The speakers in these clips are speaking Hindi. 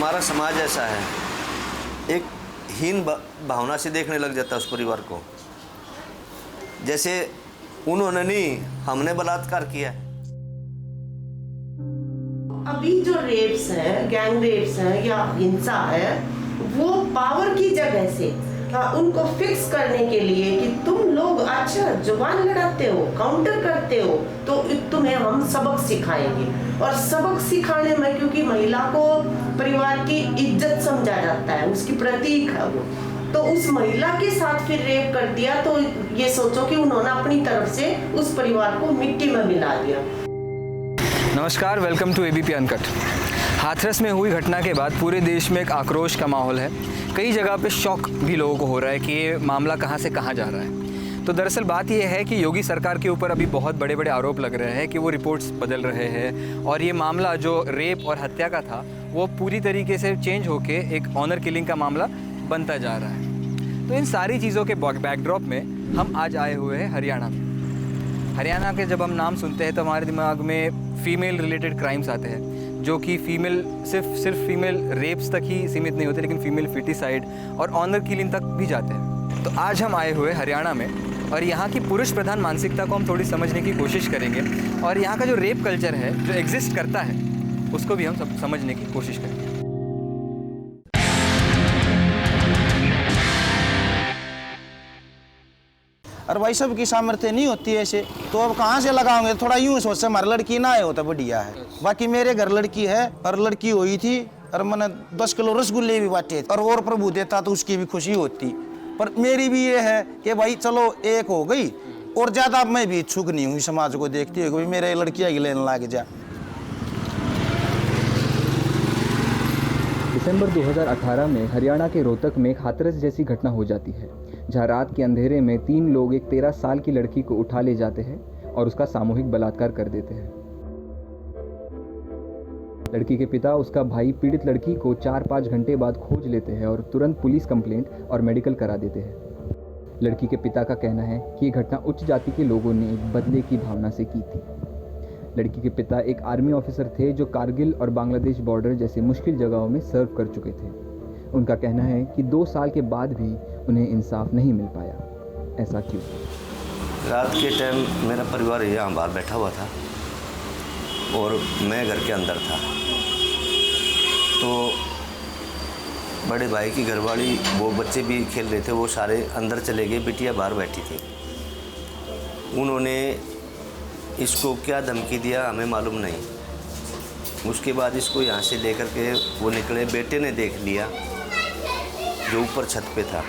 हमारा समाज ऐसा है, एक हीन भावना से देखने लग जाता है उस परिवार को, जैसे उन्होंने नहीं, हमने बलात्कार किया है। अभी जो रेप्स हैं, गैंग रेप्स हैं या हिंसा है, वो पावर की जगह से उनको फिक्स करने के लिए कि तुम लोग अच्छा जुबान लड़ाते हो, काउंटर करते हो, तो तुम्हें हम सबक सिखाएंगे। और सबक सिखाने में, क्योंकि महिला को परिवार की इज्जत समझा जाता है, उसकी प्रतीक है वो, तो उस महिला के साथ फिर रेप कर दिया, तो ये सोचो कि उन्होंने अपनी तरफ से उस परिवार को मिट्टी में मिला दिया। नमस्कार, welcome to ABP uncut. Hathras में हुई घटना के बाद पूरे देश में एक आक्रोश का माहौल है। कई जगह पे शौक भी लोगों को हो रहा है कि ये मामला कहाँ से कहाँ जा रहा है। तो दरअसल बात ये है कि योगी सरकार के ऊपर अभी बहुत बड़े बड़े आरोप लग रहे हैं कि वो रिपोर्ट्स बदल रहे हैं और ये मामला जो रेप और हत्या का था वो पूरी तरीके से चेंज होके एक ऑनर किलिंग का मामला बनता जा रहा है। तो इन सारी चीज़ों के बैकड्रॉप में हम आज आए हुए हैं हरियाणा में। हरियाणा के जब हम नाम सुनते हैं तो हमारे दिमाग में फ़ीमेल रिलेटेड क्राइम्स आते हैं, जो कि फ़ीमेल सिर्फ फीमेल रेप्स तक ही सीमित नहीं होते, लेकिन फ़ीमेल फिटिसाइड और ऑनर किलिंग तक भी जाते हैं। तो आज हम आए हुए हरियाणा में और यहाँ की पुरुष प्रधान मानसिकता को हम थोड़ी समझने की कोशिश करेंगे और यहाँ का जो रेप कल्चर है जो एग्जिस्ट करता है उसको भी हम समझने की कोशिश करेंगे। और भाई सबकी सामर्थ्य नहीं होती ऐसे, तो अब कहाँ से लगाओगे? थोड़ा यूं सोच से हमारी लड़की ना आए हो तो बढ़िया है। बाकी मेरे घर लड़की है और लड़की हुई थी और मैंने 10 किलो रसगुल्ले भी बांटे और प्रभु देता तो उसकी भी खुशी होती। पर मेरी भी ये है कि भाई चलो एक हो गई, और ज्यादा मैं भी इच्छुक नहीं हुई समाज को देखती हुई मेरे लड़कियां लेने लग जा। दिसंबर 2018 में हरियाणा के रोहतक में हाथरस जैसी घटना हो जाती है, जहां रात के अंधेरे में 3 लोग एक 13 साल की लड़की को उठा ले जाते हैं और उसका सामूहिक बलात्कार कर देते हैं। लड़की के पिता, उसका भाई पीड़ित लड़की को 4-5 घंटे बाद खोज लेते हैं और तुरंत पुलिस कंप्लेंट और मेडिकल करा देते हैं। लड़की के पिता का कहना है कि ये घटना उच्च जाति के लोगों ने एक बदले की भावना से की थी। लड़की के पिता एक आर्मी ऑफिसर थे जो कारगिल और बांग्लादेश बॉर्डर जैसे मुश्किल जगहों में सर्व कर चुके थे। उनका कहना है कि 2 साल के बाद भी उन्हें इंसाफ नहीं मिल पाया। ऐसा क्यों? रात के टाइम मेरा परिवार यहाँ बाहर बैठा हुआ था और मैं घर के अंदर था, तो बड़े भाई की घरवाली, वो बच्चे भी खेल रहे थे, वो सारे अंदर चले गए, बिटिया बाहर बैठी थी। उन्होंने इसको क्या धमकी दिया हमें मालूम नहीं। उसके बाद इसको यहाँ से लेकर के वो निकले। बेटे ने देख लिया जो ऊपर छत पे था,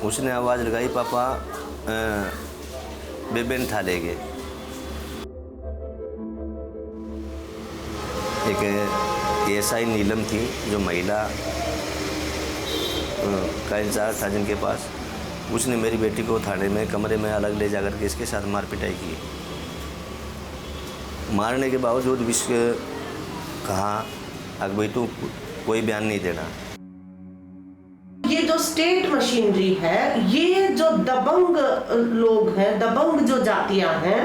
उसने आवाज़ लगाई, पापा बेबेन था ले गए। एक एएसआई नीलम थी जो महिला का इंचार्ज था जिनके पास, उसने मेरी बेटी को थाने में कमरे में अलग ले जाकर के इसके साथ मार पिटाई की। मारने के बावजूद भी कहा अगर भाई तू कोई बयान नहीं देना। ये जो स्टेट मशीनरी है, ये जो दबंग लोग हैं, दबंग जो जातियां हैं,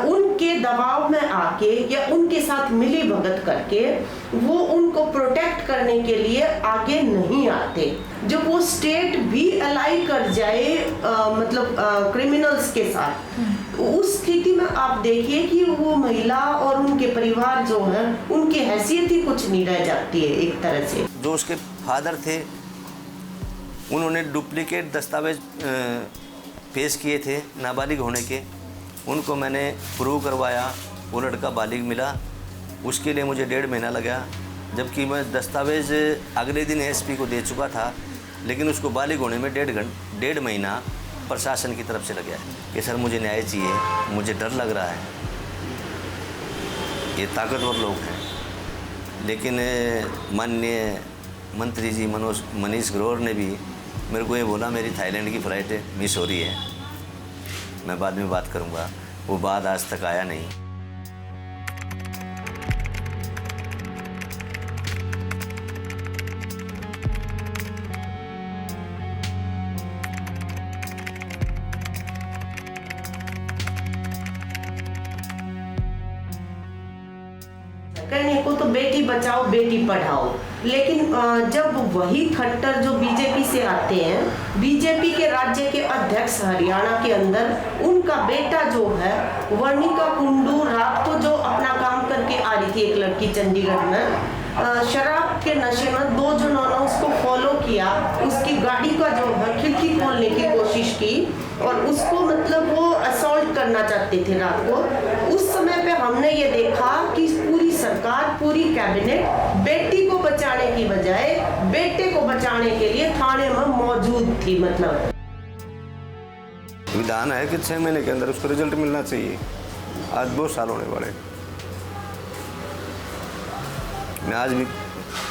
उनके दबाव में आके या उनके साथ मिली भगत करके वो उनको प्रोटेक्ट करने के लिए आगे नहीं आते। जब वो स्टेट भी अलाई कर जाए मतलब क्रिमिनल्स के साथ, उस स्थिति में आप देखिए कि वो महिला और उनके परिवार जो हैं उनकी हैसियत ही कुछ नहीं रह जाती है एक तरह से। जो उसके फादर थे उन्होंने डुप्लीकेट दस्तावेज पेश किए थे नाबालिग होने के, उनको मैंने प्रूव करवाया, वो लड़का बालिग मिला। उसके लिए मुझे 1.5 महीना लगा, जबकि मैं दस्तावेज अगले दिन एसपी को दे चुका था, लेकिन उसको बालिग होने में 1.5 महीना प्रशासन की तरफ से लगा है कि सर मुझे न्याय चाहिए, मुझे डर लग रहा है। ये ताकतवर लोग हैं, लेकिन माननीय मंत्री जी मनीष ग्रोवर ने भी मेरे को ये बोला मेरी थाईलैंड की फ़्लाइट मिस हो रही है, मैं बाद में बात करूंगा। वो बात आज तक आया नहीं। करने को तो बेटी बचाओ बेटी पढ़ाओ, लेकिन जब वही खट्टर जो बीजेपी से आते हैं, बीजेपी के राज्य के अध्यक्ष हरियाणा के अंदर, उनका बेटा जो है वर्णिका कुंडू रात को जो अपना काम करके आ रही थी, एक लड़की चंडीगढ़ में शराब के नशे में 2 जनों ने उसको फॉलो किया, उसकी गाड़ी का जो है खिड़की खोलने की कोशिश की और उसको मतलब वो असॉल्ट करना चाहते थे रात को। उस समय पे हमने ये देखा कि पूरी सरकार, पूरी कैबिनेट बेटी को बचाने की बजाय बेटे को बचाने के लिए थाने में मौजूद थी। मतलब विधान है कि 6 महीने के अंदर उसको रिजल्ट मिलना चाहिए। आज 2 साल होने वाले, मैं आज भी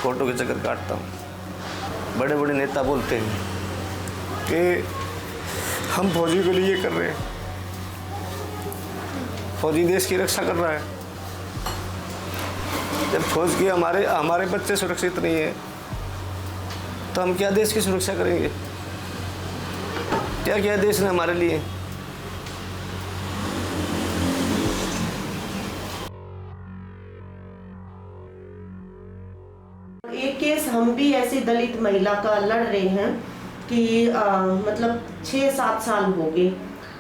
फोटो के चक्कर काटता हूँ। बड़े बड़े नेता बोलते हैं कि हम फौजी के लिए कर रहे हैं, फौजी देश की रक्षा कर रहा है। जब फौज की हमारे बच्चे सुरक्षित नहीं है तो हम क्या देश की सुरक्षा करेंगे? क्या क्या देश ने हमारे लिए? एक केस हम भी ऐसी दलित महिला का लड़ रहे हैं कि मतलब 6-7 साल हो गए,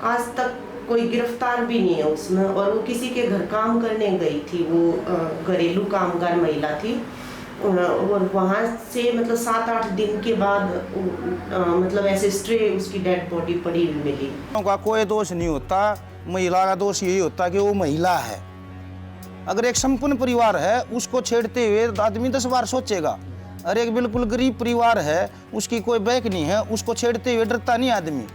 आज तक कोई गिरफ्तार भी नहीं है उसमें, और वो किसी के घर काम करने गई थी, वो घरेलू कामगार महिला थी, और वहाँ से मतलब 7-8 दिन के बाद मतलब ऐसे स्ट्रे उसकी डेड बॉडी पड़ी हुई मिली। उनका कोई दोष नहीं होता, महिला का दोष यही होता कि वो महिला है। अगर एक संपन्न परिवार है उसको छेड़ते हुए आदमी 10 बार सोचेगा, और एक बिल्कुल गरीब परिवार है, उसकी कोई बैक नहीं है, उसको छेड़ते हुए डरता नहीं आदमी।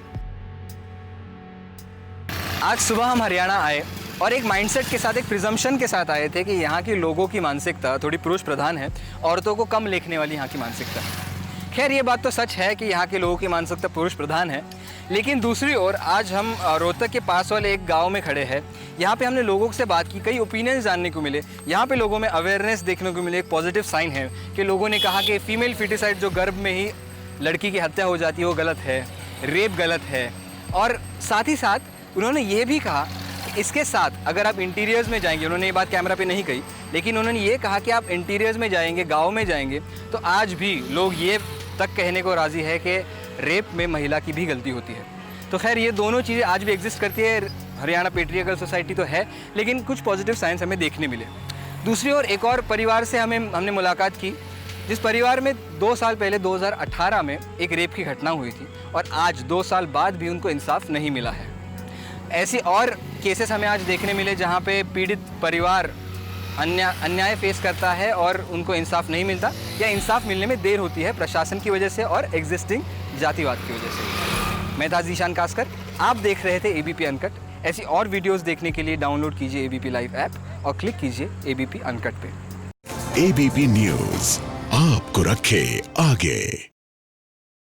आज सुबह हम हरियाणा आए और एक माइंडसेट के साथ, एक प्रिजम्पशन के साथ आए थे कि यहाँ के लोगों की मानसिकता थोड़ी पुरुष प्रधान है, औरतों को कम लेखने वाली यहाँ की मानसिकता। खैर ये बात तो सच है कि यहाँ के लोगों की मानसिकता पुरुष प्रधान है, लेकिन दूसरी ओर आज हम रोहतक के पास वाले एक गांव में खड़े हैं। यहाँ पे हमने लोगों से बात की, कई ओपिनियंस जानने को मिले, यहाँ पे लोगों में अवेयरनेस देखने को मिले। एक पॉजिटिव साइन है कि लोगों ने कहा कि फीमेल फिटिसाइड, जो गर्भ में ही लड़की की हत्या हो जाती है, वो गलत है, रेप गलत है। और साथ ही साथ उन्होंने ये भी कहा कि इसके साथ अगर आप इंटीरियर्स में जाएंगे, उन्होंने ये बात कैमरा पे नहीं कही, लेकिन उन्होंने ये कहा कि आप इंटीरियर्स में जाएंगे, गाँव में जाएंगे, तो आज भी लोग ये तक कहने को राज़ी है कि रेप में महिला की भी गलती होती है। तो खैर ये दोनों चीज़ें आज भी एग्जिस्ट करती है। हरियाणा पेट्रियार्कल सोसाइटी तो है, लेकिन कुछ पॉजिटिव साइंस हमें देखने मिले। दूसरी ओर एक और परिवार से हमने मुलाकात की, जिस परिवार में 2 साल पहले 2018 में एक रेप की घटना हुई थी और आज 2 साल बाद भी उनको इंसाफ नहीं मिला है। ऐसी और केसेस हमें आज देखने मिले जहाँ पे पीड़ित परिवार अन्याय फेस करता है और उनको इंसाफ नहीं मिलता, या इंसाफ मिलने में देर होती है प्रशासन की वजह से और एग्जिस्टिंग जातिवाद की वजह से। मैं था ज़ीशान कास्कर, आप देख रहे थे ABP अनकट। ऐसी और वीडियोस देखने के लिए डाउनलोड कीजिए ABP लाइव ऐप और क्लिक कीजिए ABP अनकट पे। ABP न्यूज़ आपको रखे आगे।